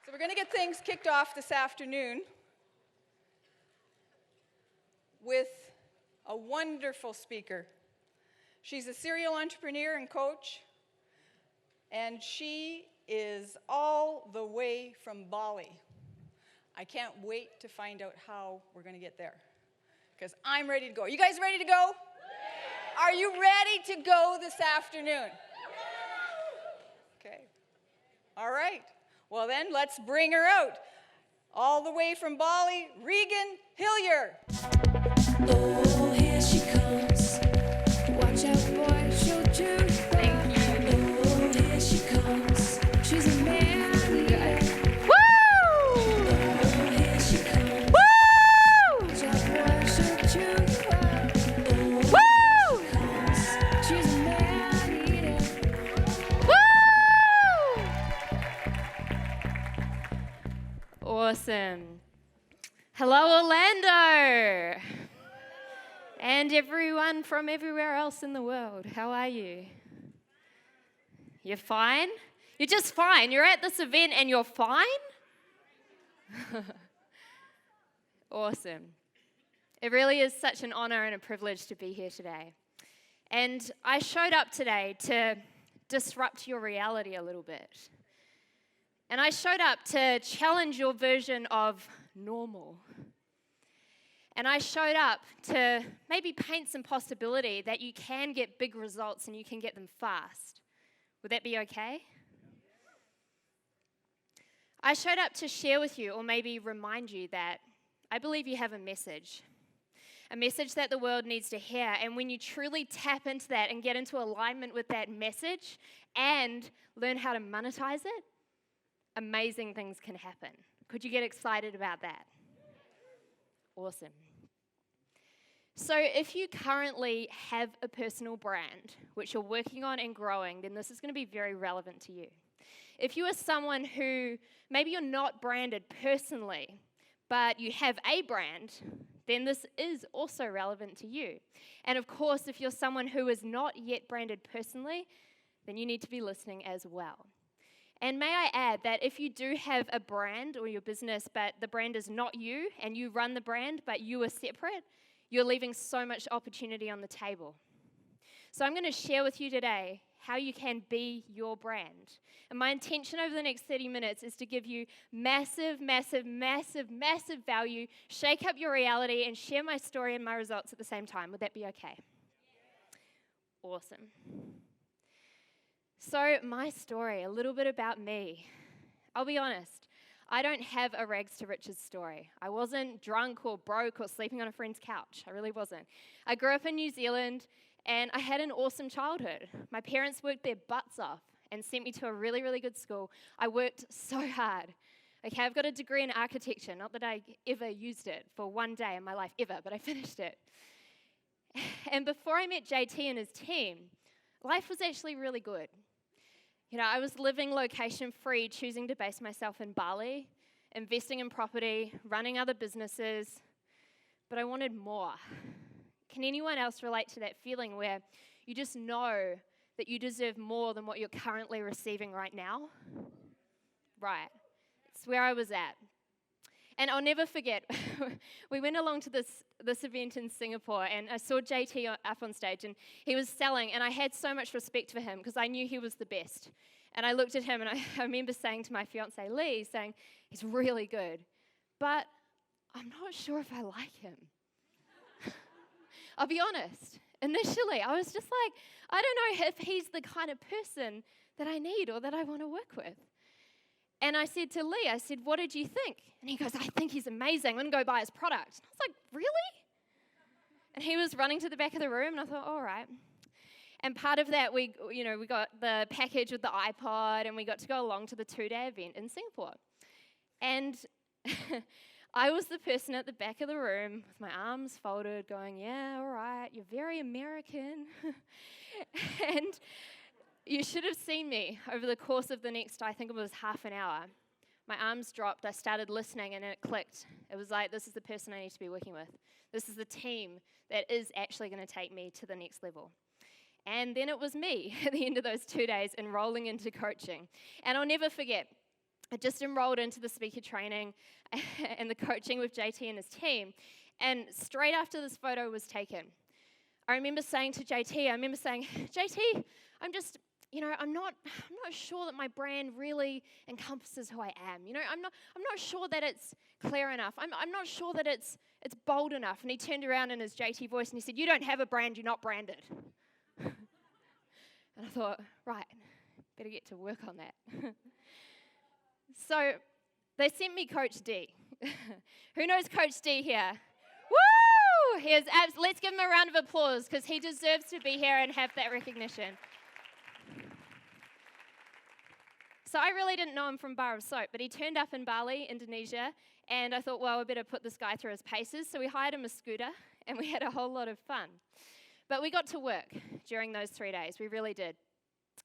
So we're going to get things kicked off this afternoon with a wonderful speaker. She's a serial entrepreneur and coach, and she is all the way from Bali. I can't wait to find out how we're going to get there, because I'm ready to go. You guys ready to go? Yeah. Are you ready to go this afternoon? Yeah. Okay. All right. Well then, let's bring her out. All the way from Bali, Regan Hillyer. Oh, here she comes. Watch out, boy, she'll choose. Thank you. Oh, here she comes. She's a man eater. Woo! Oh, here she comes. Woo! Watch out, boy, she'll choose. Oh, woo! She's a man eater. Woo! Awesome. Hello, Orlando. And everyone from everywhere else in the world. How are you? You're fine? You're just fine. You're at this event and you're fine? Awesome. It really is such an honor and a privilege to be here today. And I showed up today to disrupt your reality a little bit. And I showed up to challenge your version of normal. And I showed up to maybe paint some possibility that you can get big results and you can get them fast. Would that be okay? I showed up to share with you, or maybe remind you, that I believe you have a message that the world needs to hear. And when you truly tap into that and get into alignment with that message and learn how to monetize it, amazing things can happen. Could you get excited about that? Awesome. So if you currently have a personal brand which you're working on and growing, then this is going to be very relevant to you. If you are someone who maybe you're not branded personally, but you have a brand, then this is also relevant to you. And of course, if you're someone who is not yet branded personally, then you need to be listening as well. And may I add that if you do have a brand or your business, but the brand is not you, and you run the brand, but you are separate, you're leaving so much opportunity on the table. So I'm going to share with you today how you can be your brand. And my intention over the next 30 minutes is to give you massive, massive, massive, massive value, shake up your reality, and share my story and my results at the same time. Would that be okay? Awesome. So my story, a little bit about me. I'll be honest, I don't have a rags to riches story. I wasn't drunk or broke or sleeping on a friend's couch. I really wasn't. I grew up in New Zealand and I had an awesome childhood. My parents worked their butts off and sent me to a really, really good school. I worked so hard. Okay, I've got a degree in architecture, not that I ever used it for one day in my life ever, but I finished it. And before I met JT and his team, life was actually really good. You know, I was living location-free, choosing to base myself in Bali, investing in property, running other businesses, but I wanted more. Can anyone else relate to that feeling where you just know that you deserve more than what you're currently receiving right now? Right. It's where I was at. And I'll never forget, we went along to this event in Singapore, and I saw JT up on stage, and he was selling, and I had so much respect for him because I knew he was the best. And I looked at him, and I remember saying to my fiancée, Lee, saying, he's really good, but I'm not sure if I like him. I'll be honest. Initially, I was just like, I don't know if he's the kind of person that I need or that I want to work with. And I said to Lee, I said, what did you think? And he goes, I think he's amazing. I'm going to go buy his product. And I was like, really? And he was running to the back of the room, and I thought, all right. And part of that, we got the package with the iPod, and we got to go along to the 2-day event in Singapore. And I was the person at the back of the room with my arms folded going, yeah, all right, you're very American. And you should have seen me over the course of the next, I think it was half an hour. My arms dropped, I started listening, and it clicked. It was like, this is the person I need to be working with. This is the team that is actually going to take me to the next level. And then it was me at the end of those 2 days enrolling into coaching. And I'll never forget, I just enrolled into the speaker training and the coaching with JT and his team. And straight after this photo was taken, I remember saying to JT, JT, I'm not sure that my brand really encompasses who I am. I'm not sure that it's clear enough. I'm not sure that it's bold enough. And he turned around in his JT voice and he said, "You don't have a brand, you're not branded." And I thought, right, better get to work on that. So they sent me Coach D. Who knows Coach D here? Woo! Let's give him a round of applause because he deserves to be here and have that recognition. So I really didn't know him from Bar of Soap, but he turned up in Bali, Indonesia, and I thought, well, we better put this guy through his paces. So we hired him a scooter, and we had a whole lot of fun. But we got to work during those 3 days. We really did.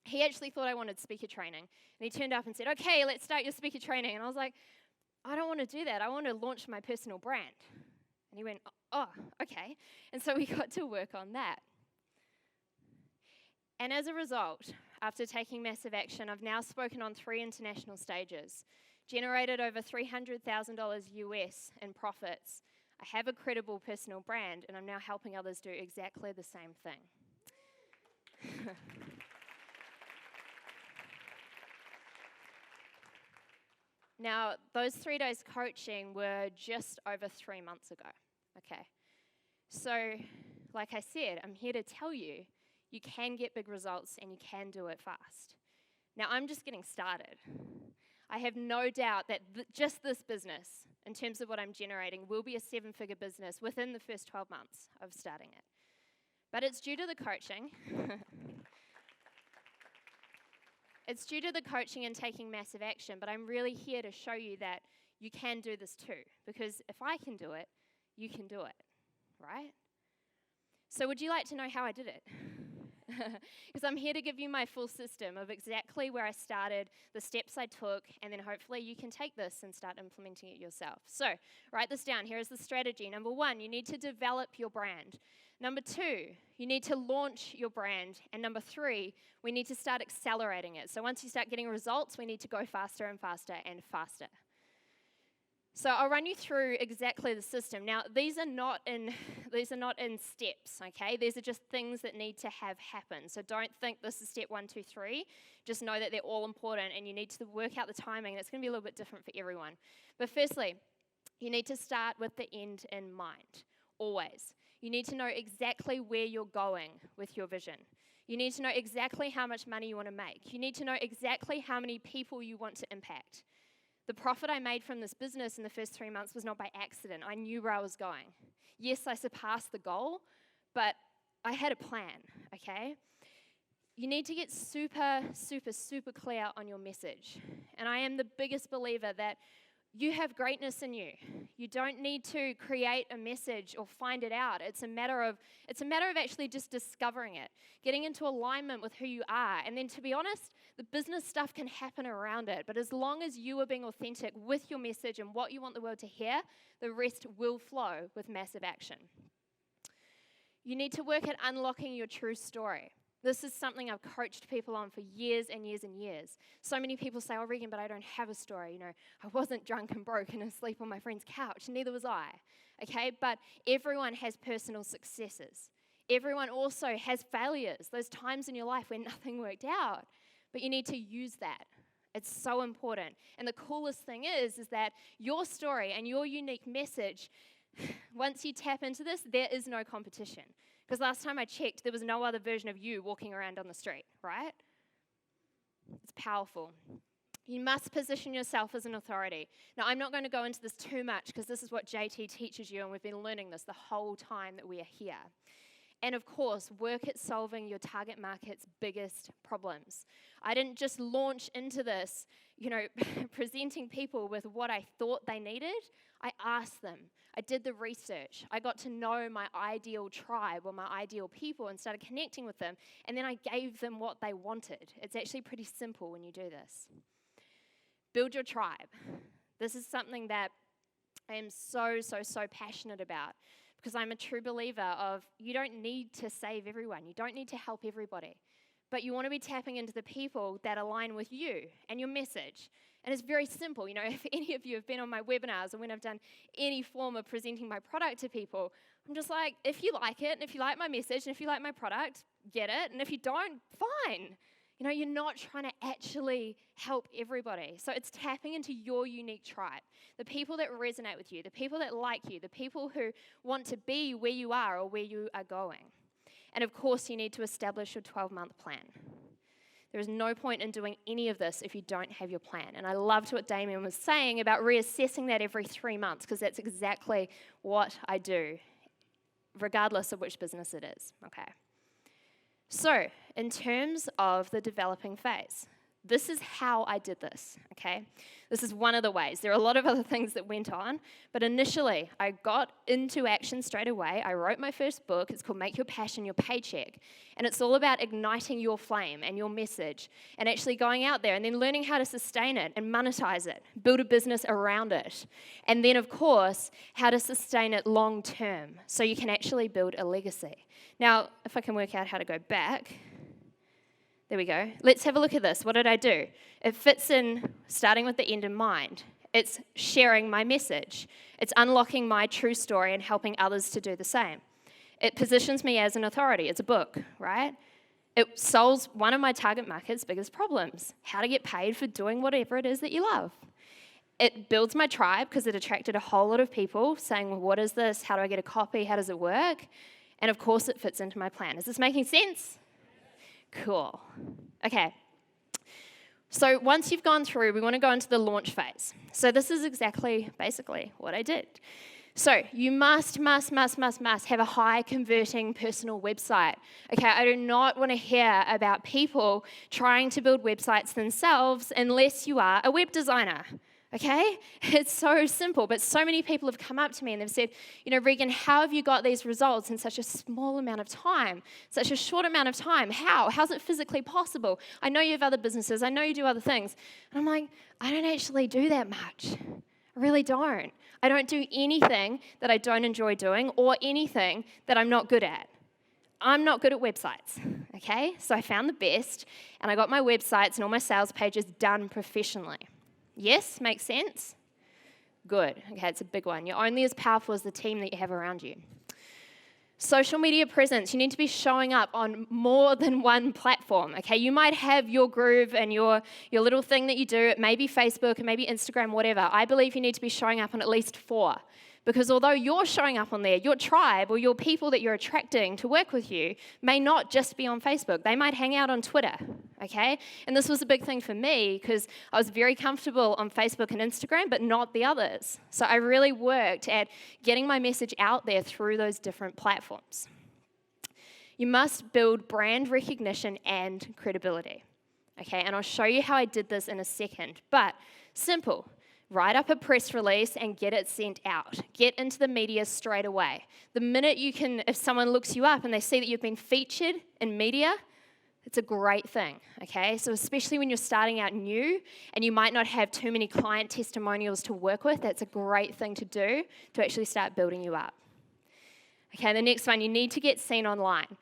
He actually thought I wanted speaker training, and he turned up and said, "Okay, let's start your speaker training." And I was like, "I don't want to do that. I want to launch my personal brand." And he went, "Oh, okay." And so we got to work on that. And as a result, after taking massive action, I've now spoken on 3 international stages, generated over $300,000 US in profits. I have a credible personal brand, and I'm now helping others do exactly the same thing. Now, those 3 days coaching were just over 3 months ago, okay? So, like I said, I'm here to tell you, you can get big results and you can do it fast. Now, I'm just getting started. I have no doubt that just this business, in terms of what I'm generating, will be a 7-figure business within the first 12 months of starting it. But it's due to the coaching. It's due to the coaching and taking massive action, but I'm really here to show you that you can do this too. Because if I can do it, you can do it, right? So would you like to know how I did it? Because I'm here to give you my full system of exactly where I started, the steps I took, and then hopefully you can take this and start implementing it yourself. So write this down. Here is the strategy. Number 1, you need to develop your brand. Number 2, you need to launch your brand. And number 3, we need to start accelerating it. So once you start getting results, we need to go faster and faster and faster. So I'll run you through exactly the system. Now, these are not in steps, okay? These are just things that need to have happen. So don't think this is step 1, 2, 3. Just know that they're all important and you need to work out the timing. And it's going to be a little bit different for everyone. But firstly, you need to start with the end in mind, always. You need to know exactly where you're going with your vision. You need to know exactly how much money you want to make. You need to know exactly how many people you want to impact. The profit I made from this business in the first 3 months was not by accident. I knew where I was going. Yes, I surpassed the goal, but I had a plan, okay? You need to get super, super, super clear on your message. And I am the biggest believer that you have greatness in you. You don't need to create a message or find it out. It's a matter of actually just discovering it, getting into alignment with who you are. And then, to be honest, the business stuff can happen around it. But as long as you are being authentic with your message and what you want the world to hear, the rest will flow with massive action. You need to work at unlocking your true story. This is something I've coached people on for years and years and years. So many people say, "Oh, Regan, but I don't have a story. I wasn't drunk and broke and asleep on my friend's couch. Neither was I." Okay, but everyone has personal successes. Everyone also has failures, those times in your life when nothing worked out. But you need to use that. It's so important. And the coolest thing is that your story and your unique message, once you tap into this, there is no competition. Because last time I checked, there was no other version of you walking around on the street, right? It's powerful. You must position yourself as an authority. Now, I'm not going to go into this too much because this is what JT teaches you, and we've been learning this the whole time that we are here. And of course, work at solving your target market's biggest problems. I didn't just launch into this, presenting people with what I thought they needed. I asked them. I did the research. I got to know my ideal tribe or my ideal people and started connecting with them. And then I gave them what they wanted. It's actually pretty simple when you do this. Build your tribe. This is something that I am so, so, so passionate about. Because I'm a true believer of you don't need to save everyone. You don't need to help everybody. But you want to be tapping into the people that align with you and your message. And it's very simple. If any of you have been on my webinars or when I've done any form of presenting my product to people, I'm just like, if you like it, and if you like my message, and if you like my product, get it. And if you don't, fine. You're not trying to actually help everybody. So it's tapping into your unique tribe, the people that resonate with you, the people that like you, the people who want to be where you are or where you are going. And of course, you need to establish your 12-month plan. There is no point in doing any of this if you don't have your plan. And I loved what Damien was saying about reassessing that every 3 months, because that's exactly what I do, regardless of which business it is, okay? So, in terms of the developing phase, this is how I did this, okay? This is one of the ways. There are a lot of other things that went on, but initially, I got into action straight away. I wrote my first book. It's called Make Your Passion Your Paycheck, and it's all about igniting your flame and your message and actually going out there and then learning how to sustain it and monetize it, build a business around it, and then, of course, how to sustain it long term so you can actually build a legacy. Now, if I can work out how to go back... There we go. Let's have a look at this. What did I do? It fits in starting with the end in mind. It's sharing my message. It's unlocking my true story and helping others to do the same. It positions me as an authority. It's a book, right? It solves one of my target market's biggest problems, how to get paid for doing whatever it is that you love. It builds my tribe because it attracted a whole lot of people saying, well, what is this? How do I get a copy? How does it work? And of course, it fits into my plan. Is this making sense? Cool. Okay. So once you've gone through, we want to go into the launch phase. So this is basically what I did. So you must have a high converting personal website. Okay, I do not want to hear about people trying to build websites themselves unless you are a web designer. Okay? It's so simple, but so many people have come up to me and they've said, Regan, how have you got these results in such a small amount of time, such a short amount of time? How's it physically possible? I know you have other businesses. I know you do other things. And I'm like, I don't actually do that much. I really don't. I don't do anything that I don't enjoy doing or anything that I'm not good at. I'm not good at websites, okay? So I found the best, and I got my websites and all my sales pages done professionally. Yes, makes sense? Good. Okay, it's a big one. You're only as powerful as the team that you have around you. Social media presence. You need to be showing up on more than one platform, okay? You might have your groove and your little thing that you do. It may be Facebook, it may be Instagram, whatever. I believe you need to be showing up on at least 4. Because although you're showing up on there, your tribe or your people that you're attracting to work with you may not just be on Facebook. They might hang out on Twitter, okay? And this was a big thing for me because I was very comfortable on Facebook and Instagram, but not the others. So I really worked at getting my message out there through those different platforms. You must build brand recognition and credibility, okay? And I'll show you how I did this in a second, but simple. Write up a press release and get it sent out. Get into the media straight away. The minute you can, if someone looks you up and they see that you've been featured in media, it's a great thing, okay? So especially when you're starting out new and you might not have too many client testimonials to work with, that's a great thing to do to actually start building you up. Okay, the next one, you need to get seen online.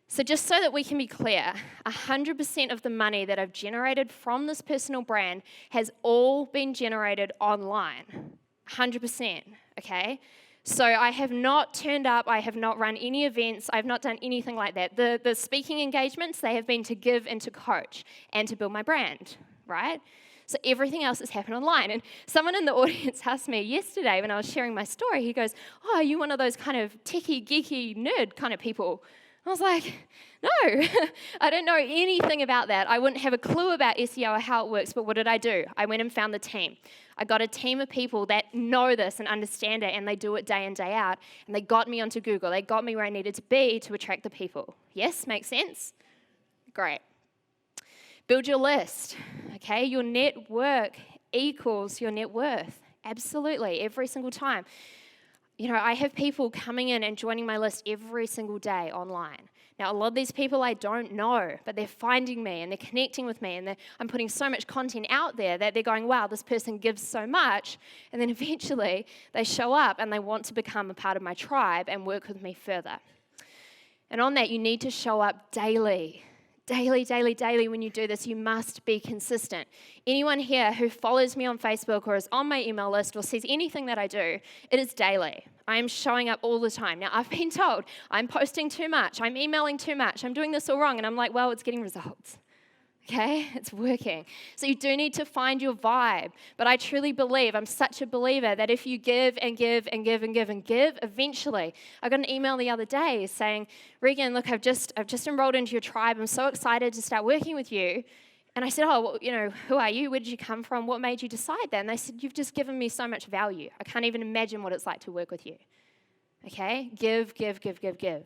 So just so that we can be clear, 100% of the money that I've generated from this personal brand has all been generated online. 100%, okay? So I have not turned up, I have not run any events, I've not done anything like that. The speaking engagements, they have been to give and to coach and to build my brand, right? So everything else has happened online. And someone in the audience asked me yesterday when I was sharing my story, he goes, oh, are you one of those kind of techie, geeky, nerd kind of people? I was like, no, I don't know anything about that. I wouldn't have a clue about SEO or how it works, but what did I do? I went and found the team. I got a team of people that know this and understand it, and they do it day in, day out, and they got me onto Google. They got me where I needed to be to attract the people. Yes, makes sense? Great. Build your list, okay? Your network equals your net worth. Absolutely, every single time. I have people coming in and joining my list every single day online. Now, a lot of these people I don't know, but they're finding me and they're connecting with me, and I'm putting so much content out there that they're going, wow, this person gives so much, and then eventually they show up and they want to become a part of my tribe and work with me further. And on that, you need to show up daily. daily, daily, daily. When you do this, you must be consistent. Anyone here who follows me on Facebook or is on my email list or sees anything that I do, it is daily. I am showing up all the time. Now, I've been told I'm posting too much, I'm emailing too much, I'm doing this all wrong, and I'm like, well, it's getting results. Okay, it's working. So you do need to find your vibe. But I truly believe, I'm such a believer, that if you give and give and give and give and give, eventually, I got an email the other day saying, Regan, look, I've just enrolled into your tribe. I'm so excited to start working with you. And I said, oh, well, who are you? Where did you come from? What made you decide that? And they said, you've just given me so much value. I can't even imagine what it's like to work with you. Okay, give, give, give, give, give.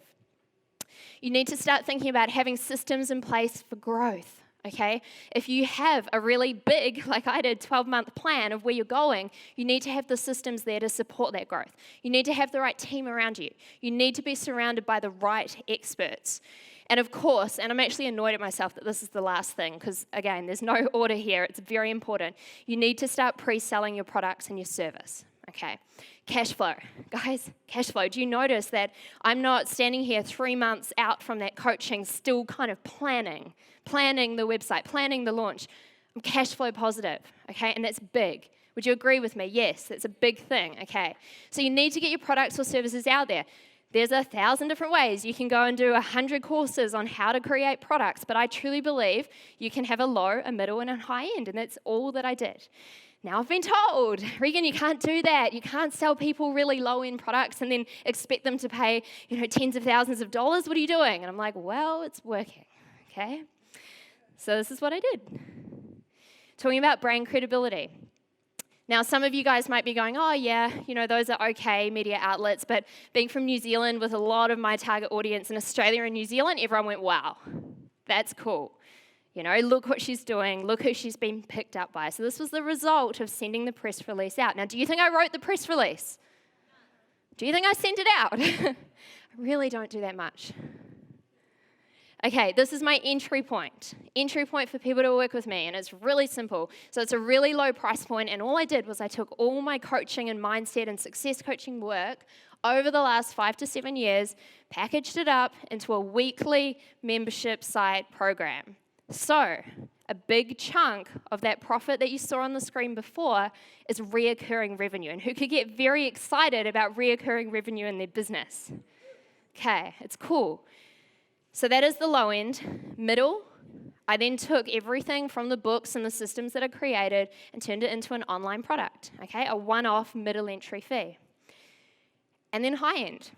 You need to start thinking about having systems in place for growth. Okay, if you have a really big, like I did, 12-month plan of where you're going, you need to have the systems there to support that growth. You need to have the right team around you. You need to be surrounded by the right experts. And of course, and I'm actually annoyed at myself that this is the last thing, because again, there's no order here. It's very important. You need to start pre-selling your products and your service. Okay, cash flow. Guys, cash flow. Do you notice that I'm not standing here 3 months out from that coaching still kind of planning the website, planning the launch? I'm cash flow positive, okay, and that's big. Would you agree with me? Yes, that's a big thing, okay. So you need to get your products or services out there. There's 1,000 different ways. You can go and do 100 courses on how to create products, but I truly believe you can have a low, a middle, and a high end, and that's all that I did. Now I've been told, Regan, you can't do that. You can't sell people really low-end products and then expect them to pay, tens of thousands of dollars. What are you doing? And I'm like, well, it's working, okay? So this is what I did. Talking about brand credibility. Now, some of you guys might be going, oh, yeah, those are okay media outlets, but being from New Zealand with a lot of my target audience in Australia and New Zealand, everyone went, wow, that's cool. Look what she's doing. Look who she's been picked up by. So this was the result of sending the press release out. Now, do you think I wrote the press release? Do you think I sent it out? I really don't do that much. Okay, this is my entry point. Entry point for people to work with me, and it's really simple. So it's a really low price point, and all I did was I took all my coaching and mindset and success coaching work over the last 5 to 7 years, packaged it up into a weekly membership site program. So a big chunk of that profit that you saw on the screen before is reoccurring revenue. And who could get very excited about reoccurring revenue in their business? Okay, it's cool. So that is the low end. Middle, I then took everything from the books and the systems that I created and turned it into an online product, okay? A one-off middle entry fee. And then high end.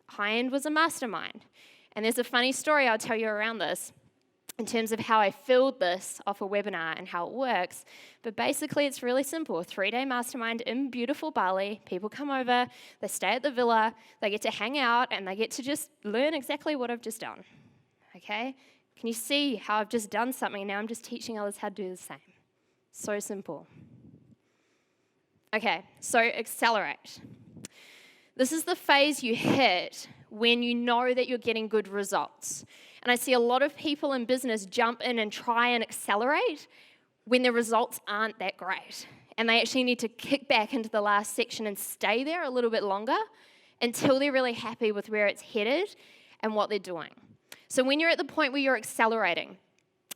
High end was a mastermind. And there's a funny story I'll tell you around this in terms of how I filled this off a webinar and how it works. But basically, it's really simple. A 3-day mastermind in beautiful Bali. People come over, they stay at the villa, they get to hang out, and they get to just learn exactly what I've just done. Okay? Can you see how I've just done something and now I'm just teaching others how to do the same? So simple. Okay, so accelerate. This is the phase you hit when you know that you're getting good results. And I see a lot of people in business jump in and try and accelerate when the results aren't that great. And they actually need to kick back into the last section and stay there a little bit longer until they're really happy with where it's headed and what they're doing. So when you're at the point where you're accelerating,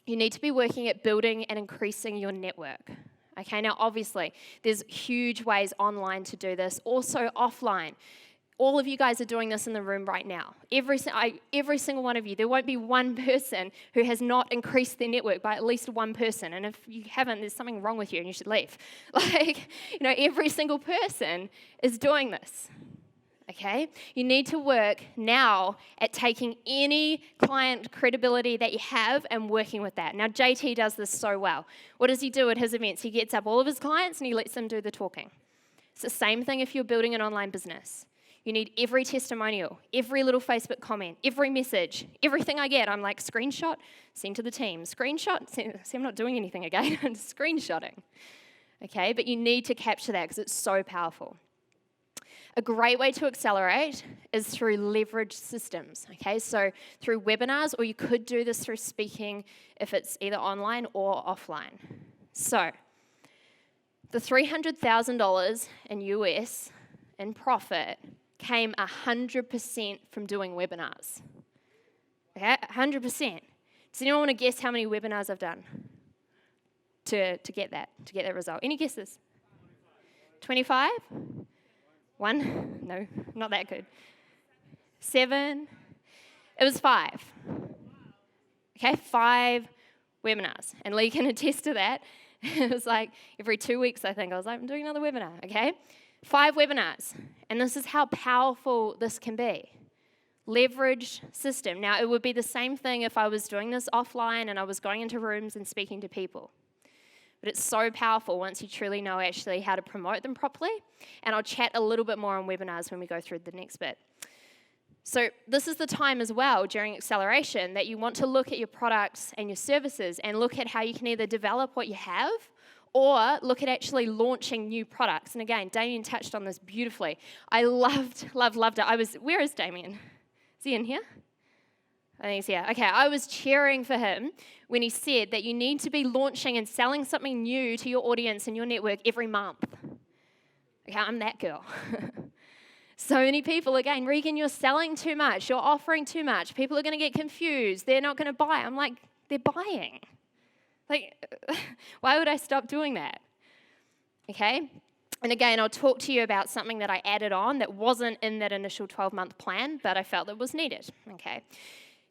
you need to be working at building and increasing your network. Okay, now obviously, there's huge ways online to do this, also offline. All of you guys are doing this in the room right now. Every single one of you. There won't be one person who has not increased their network by at least one person. And if you haven't, there's something wrong with you and you should leave. Every single person is doing this. Okay? You need to work now at taking any client credibility that you have and working with that. Now, JT does this so well. What does he do at his events? He gets up all of his clients and he lets them do the talking. It's the same thing if you're building an online business. You need every testimonial, every little Facebook comment, every message, everything I get. I'm like, screenshot, send to the team. Screenshot, see, I'm not doing anything again. I'm just screenshotting. Okay, but you need to capture that because it's so powerful. A great way to accelerate is through leverage systems, okay? So through webinars, or you could do this through speaking if it's either online or offline. So the $300,000 in US in profit came 100% from doing webinars, okay? 100%. Does anyone want to guess how many webinars I've done to get that result? Any guesses? 25? 1? No, not that good. 7? It was 5. Okay, 5 webinars. And Lee can attest to that. It was like every 2 weeks, I think. I was like, I'm doing another webinar, okay? 5 webinars. And this is how powerful this can be. Leveraged system. Now, it would be the same thing if I was doing this offline and I was going into rooms and speaking to people. But it's so powerful once you truly know actually how to promote them properly. And I'll chat a little bit more on webinars when we go through the next bit. So this is the time as well during acceleration that you want to look at your products and your services and look at how you can either develop what you have or look at actually launching new products. And again, Damien touched on this beautifully. I loved it. Where is Damien? Is he in here? I think he's here. Okay, I was cheering for him when he said that you need to be launching and selling something new to your audience and your network every month. Okay, I'm that girl. So many people, again, Regan, you're selling too much. You're offering too much. People are going to get confused. They're not going to buy. I'm like, they're buying. Like, why would I stop doing that? Okay? And again, I'll talk to you about something that I added on that wasn't in that initial 12-month plan, but I felt that was needed. Okay?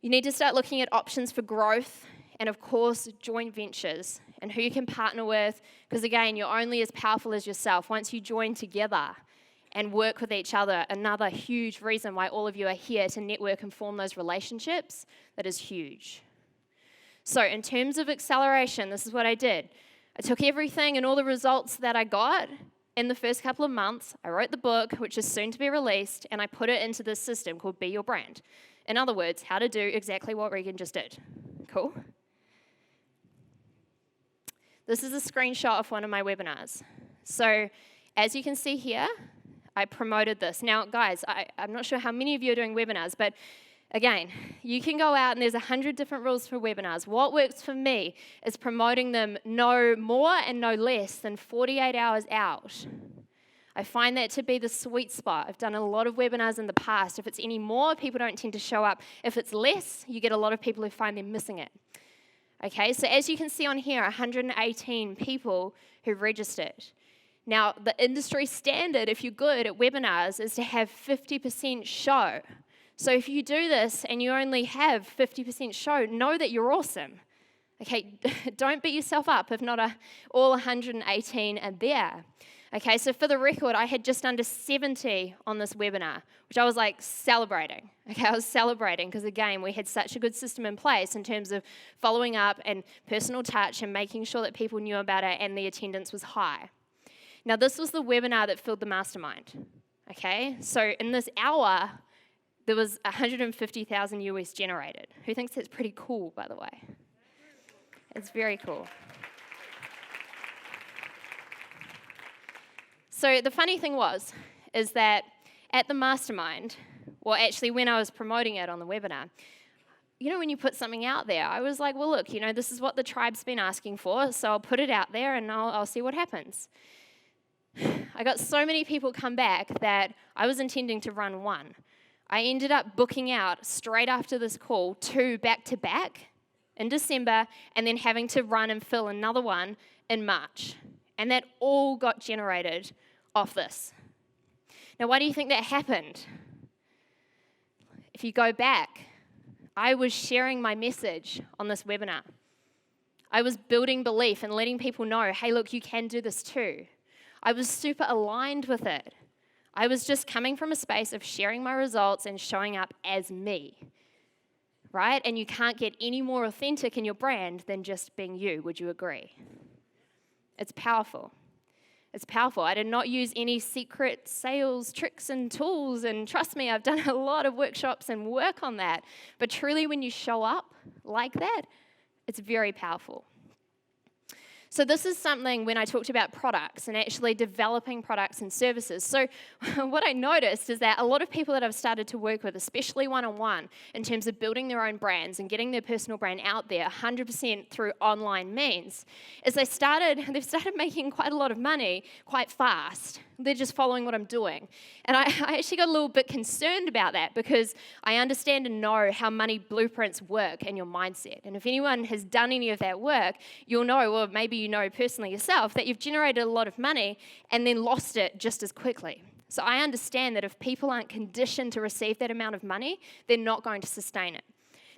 You need to start looking at options for growth and, of course, joint ventures and who you can partner with, because, again, you're only as powerful as yourself. Once you join together and work with each other, another huge reason why all of you are here to network and form those relationships, that is huge. So in terms of acceleration, this is what I did. I took everything and all the results that I got in the first couple of months, I wrote the book, which is soon to be released, and I put it into this system called Be Your Brand. In other words, how to do exactly what Regan just did. Cool? This is a screenshot of one of my webinars. So as you can see here, I promoted this. Now, guys, I'm not sure how many of you are doing webinars, but again, you can go out and there's 100 different rules for webinars. What works for me is promoting them no more and no less than 48 hours out. I find that to be the sweet spot. I've done a lot of webinars in the past. If it's any more, people don't tend to show up. If it's less, you get a lot of people who find they're missing it. Okay, so as you can see on here, 118 people who registered. Now, the industry standard, if you're good at webinars, is to have 50% show. So if you do this and you only have 50% show, know that you're awesome. Okay, don't beat yourself up if not all 118 are there. Okay, so for the record, I had just under 70 on this webinar, which I was like celebrating. Okay, I was celebrating because, again, we had such a good system in place in terms of following up and personal touch and making sure that people knew about it and the attendance was high. Now, this was the webinar that filled the mastermind, okay? So in this hour, there was 150,000 US generated. Who thinks that's pretty cool, by the way? It's very cool. So the funny thing is that at the mastermind, well, actually when I was promoting it on the webinar, you know, when you put something out there, I was like, well, look, you know, this is what the tribe's been asking for, so I'll put it out there and I'll see what happens. I got so many people come back that I was intending to run one. I ended up booking out straight after this call 2 back-to-back in December and then having to run and fill another one in March. And that all got generated off this. Now, why do you think that happened? If you go back, I was sharing my message on this webinar. I was building belief and letting people know, hey, look, you can do this too. I was super aligned with it. I was just coming from a space of sharing my results and showing up as me, right? And you can't get any more authentic in your brand than just being you. Would you agree? It's powerful. It's powerful. I did not use any secret sales tricks and tools, and trust me, I've done a lot of workshops and work on that. But truly, when you show up like that, it's very powerful. So this is something when I talked about products and actually developing products and services. So what I noticed is that a lot of people that I've started to work with, especially one-on-one, in terms of building their own brands and getting their personal brand out there 100% through online means, is they've started making quite a lot of money quite fast They're just following what I'm doing. And I actually got a little bit concerned about that because I understand and know how money blueprints work and your mindset. And if anyone has done any of that work, you'll know, or maybe you know personally yourself, that you've generated a lot of money and then lost it just as quickly. So I understand that if people aren't conditioned to receive that amount of money, they're not going to sustain it.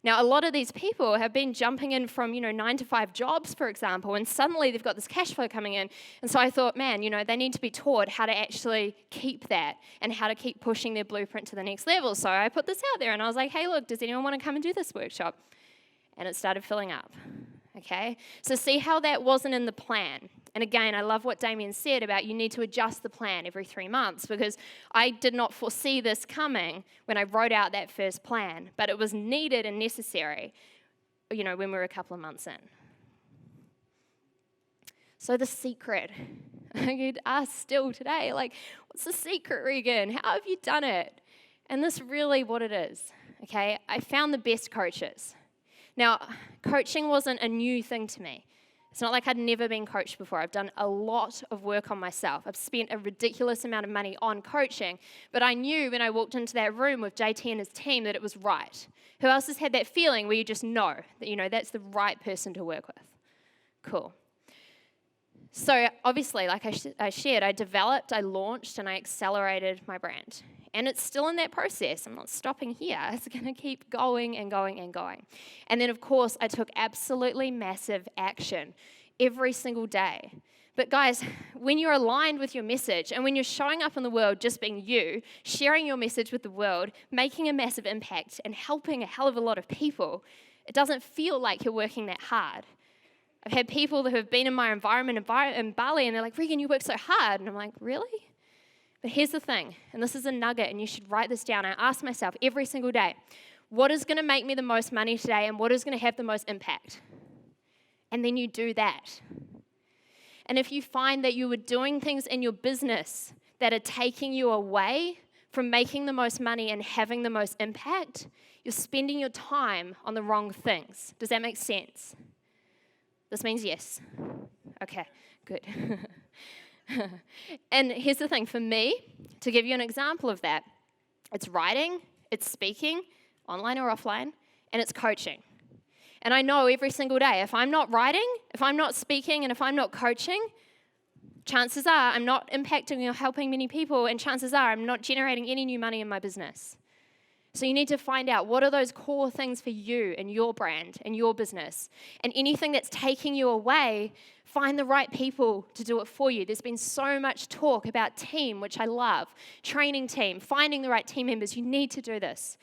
Now, a lot of these people have been jumping in from, 9-to-5 jobs, for example, and suddenly they've got this cash flow coming in. And so I thought, man, they need to be taught how to actually keep that and how to keep pushing their blueprint to the next level. So I put this out there and I was like, hey, look, does anyone want to come and do this workshop? And it started filling up. Okay? So see how that wasn't in the plan. And again, I love what Damien said about you need to adjust the plan every 3 months, because I did not foresee this coming when I wrote out that first plan, but it was needed and necessary, when we were a couple of months in. So the secret, I get asked still today, what's the secret, Regan? How have you done it? And this really what it is, okay? I found the best coaches. Now, coaching wasn't a new thing to me. It's not like I'd never been coached before. I've done a lot of work on myself. I've spent a ridiculous amount of money on coaching, but I knew when I walked into that room with JT and his team that it was right. Who else has had that feeling where you just know that, that's the right person to work with? Cool. So obviously, like I shared, I developed, I launched, and I accelerated my brand. And it's still in that process. I'm not stopping here. It's going to keep going and going and going. And then, of course, I took absolutely massive action every single day. But guys, when you're aligned with your message and when you're showing up in the world just being you, sharing your message with the world, making a massive impact and helping a hell of a lot of people, it doesn't feel like you're working that hard. I've had people that have been in my environment in Bali and they're like, Regan, you work so hard. And I'm like, really? But here's the thing, and this is a nugget, and you should write this down. I ask myself every single day, what is going to make me the most money today and what is going to have the most impact? And then you do that. And if you find that you are doing things in your business that are taking you away from making the most money and having the most impact, you're spending your time on the wrong things. Does that make sense? This means yes. Okay, good. And here's the thing, for me, to give you an example of that, it's writing, it's speaking, online or offline, and it's coaching. And I know every single day, if I'm not writing, if I'm not speaking, and if I'm not coaching, chances are I'm not impacting or helping many people, and chances are I'm not generating any new money in my business. So you need to find out what are those core things for you and your brand and your business. And anything that's taking you away, find the right people to do it for you. There's been so much talk about team, which I love. Training team, finding the right team members. You need to do this.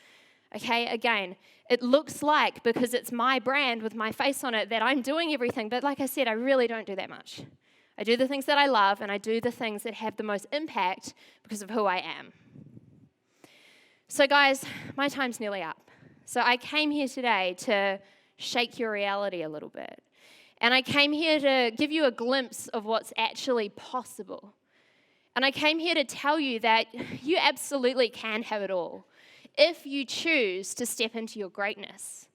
Okay, again, it looks like, because it's my brand with my face on it, that I'm doing everything. But like I said, I really don't do that much. I do the things that I love, and I do the things that have the most impact because of who I am. So guys, my time's nearly up. So I came here today to shake your reality a little bit. And I came here to give you a glimpse of what's actually possible. And I came here to tell you that you absolutely can have it all if you choose to step into your greatness.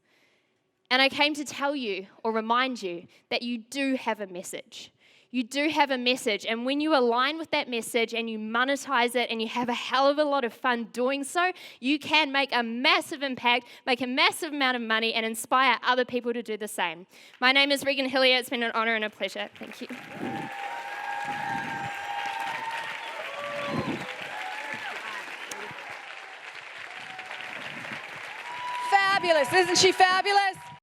And I came to tell you or remind you that you do have a message. You do have a message, and when you align with that message and you monetize it and you have a hell of a lot of fun doing so, you can make a massive impact, make a massive amount of money, and inspire other people to do the same. My name is Regan Hillyer. It's been an honor and a pleasure. Thank you. Fabulous. Isn't she fabulous?